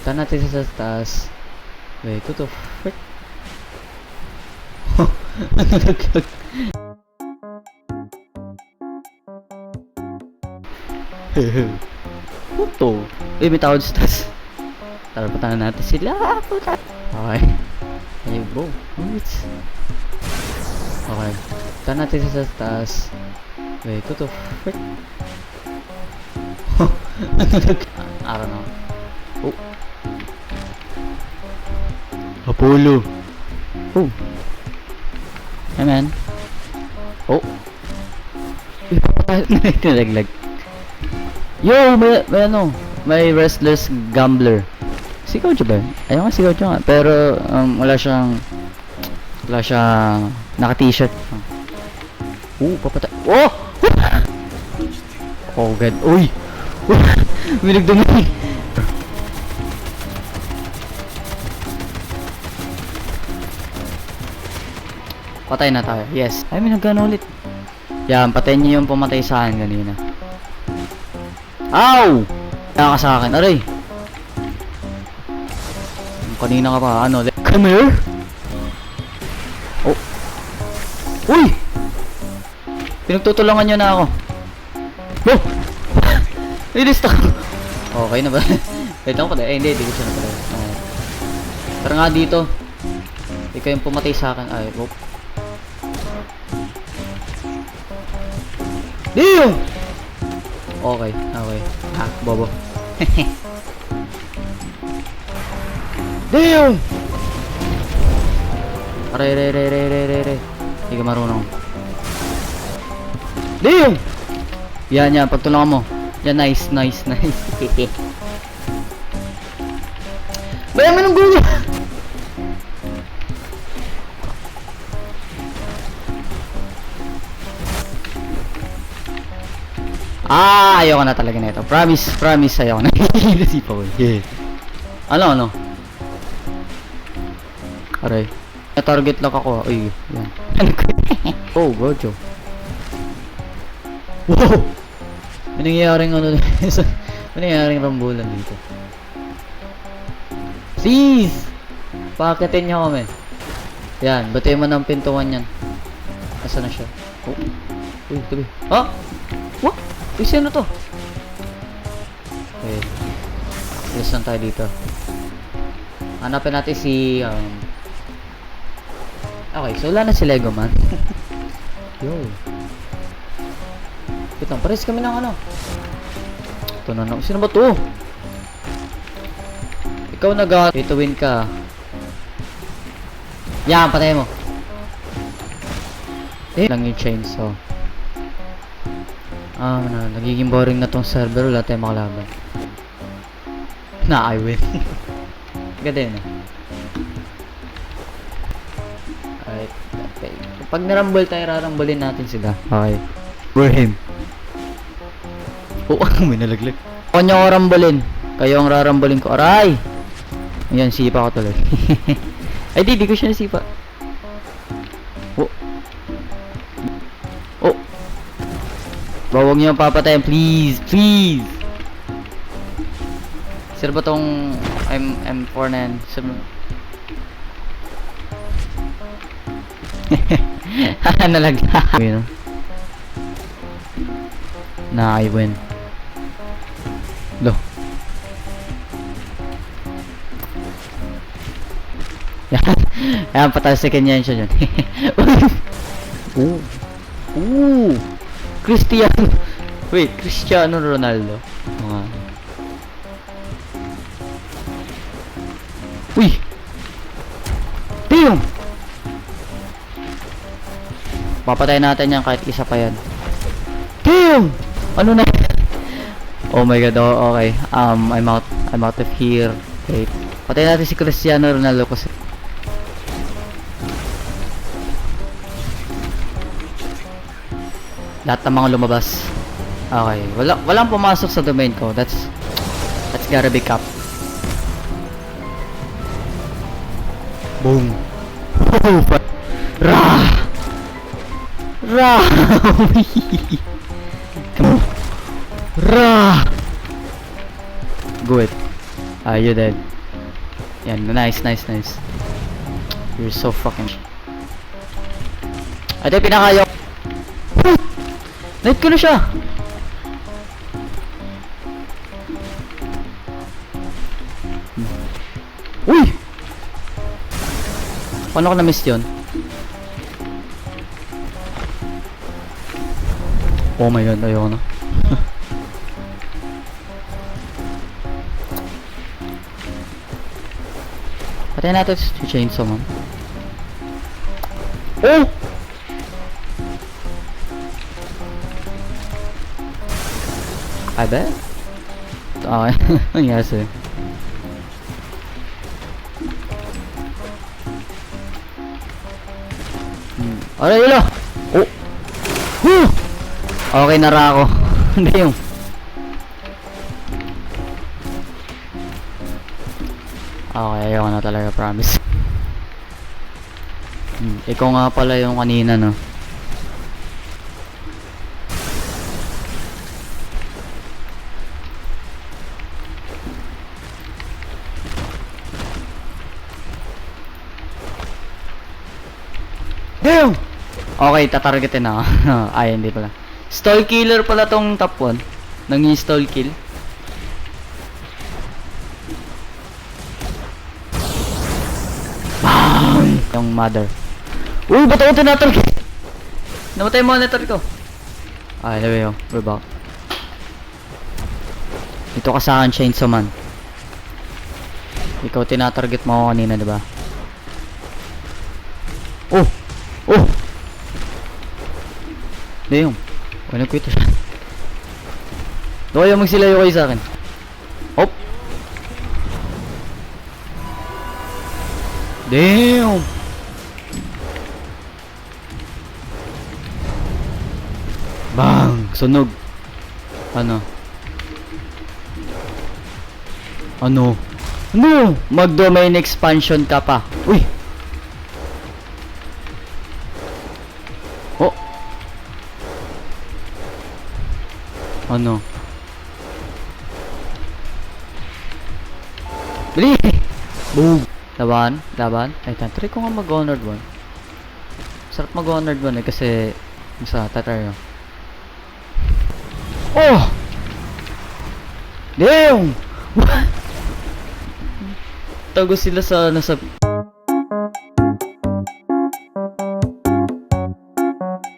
punta natin sa taas. Wait, what the frick? Nalaglag. Puto. May tao sa taas. Tara, punta na natin sila. Puta. Okay. Ayun, go. Wait. Okay. Punta natin sa taas. Wait, what the frick? I don't know. Oh. Apollo. Oh. Hey man. Oh. Nalaglag. Yo, may ano, may restless gambler. Sigaw siya ba? Ayaw nga sigaw siya nga. Pero wala siyang naka-t-shirt. Papatay. Oh! Oh god. Uy! Minagdungan. Patay na tayo. Yes. Ay, may nagano ulit. Yan, patayin niyo yung pumatay sa akin kanina. Ow! Kaya ka sa akin. Aray! Kanina ka pa. Ano? Come here? Oh. Uy! Pinagtutulungan niyo na ako. Oh! Nilista ko. Okay na ba? Wait ako pala. Hindi ko siya na pala. Tara nga dito. Ikaw yung pumatay sa akin. Ay, oh. Damn! Okay. Ha, bobo. Damn! Aray. Hindi ka marunong. Damn! Yan, pagtulungan mo. Yan, nice. Bayan mo ng gulo! Ayoko na talaga na ito. Promise, ayoko na. Nasipa ko. Yeah. Ano? Aray. Na-target lock ako. Uy, yan. Oh, gojo. Wow! May nangyayaring rambulan dito. Please! Pakitin niya kami. Yan, batay mo ng pintuan yan. Asa na siya? Oh. Uy, tabi. Ah! What? Uy, sino to? Okay. Alis lang tayo dito. Hanapin natin si okay, so wala na si Lego man. Yo. Ito, pares kami ng ano. Ito na. Sino ba to? Ikaw pay to win ka. Yan, patay mo. Lang yung chainsaw. Nagiging boring na tong server. Wala tayong makalaban. I win. Ganda yun. Alright. Okay. Pag narambol tayo, rarambulin natin sila. Okay. We're him. Oh, may nalaglag. Ako niyo ako rambulin. Kayo ang rarambulin ko. Aray! Ayan, sipa ko tuloy. Ay, di ko siya nasipa. Oh. Bawag niyo papatayin, please. Sir ba tong M4 na yan? Nalaglag. Yun. I win. Lo. Yan, patasikin niya siya dyan. Cristiano Ronaldo. Uy! Damn! Papatayin natin yan kahit isa pa yan. Damn! Ano na? Oh my god, okay. I'm out of here. Wait. Patayin natin si Cristiano Ronaldo kasi lahat ng mga lumabas. Okay. Walang pumasok sa domain ko. That's gotta be cap. Boom. Come on. Good. You dead. Yan, nice, nice, nice. You're so fucking... Ito yung pinakayo. Night ko na siya. Uy! Paano ko na-miss yun? Oh my god, ayoko na. Patayin natin si Chainsaw Man. Oh! I bet. Okay. Nangyari sa'yo. Aray, ilo! Oh! Woo! Okay, nara ako. Hindi yung... Okay, ayoko na talaga, promise. Ikaw nga pala yung kanina, no? Damn! Okay, tatargetin ako. Ay, hindi pala. Stall killer pala tong top 1. Nang-i-stall kill. BAM! Yung mother. Uy, ba't ako tinatarget? Namatay yung monitor ko. Ay, anyway, we're back. Dito ka sa akin, Chainsaw Man. Ikaw tinatarget mo ako kanina, diba? Oh! Oh! Damn. Huwag nagkwito siya. Doon kayo magsilayo kayo sa akin. Hop! Damn! Bang! Sunog. Ano? Ano? Ano? Mag-domain expansion ka pa. Uy! Oh! Ano? Dali! Boom! Laban? Laban? Ay, try ko nga mag-honored one. Sarap mag-honored one eh kasi isa, tatry ko. Oh! Damn! Tago sila sa nasa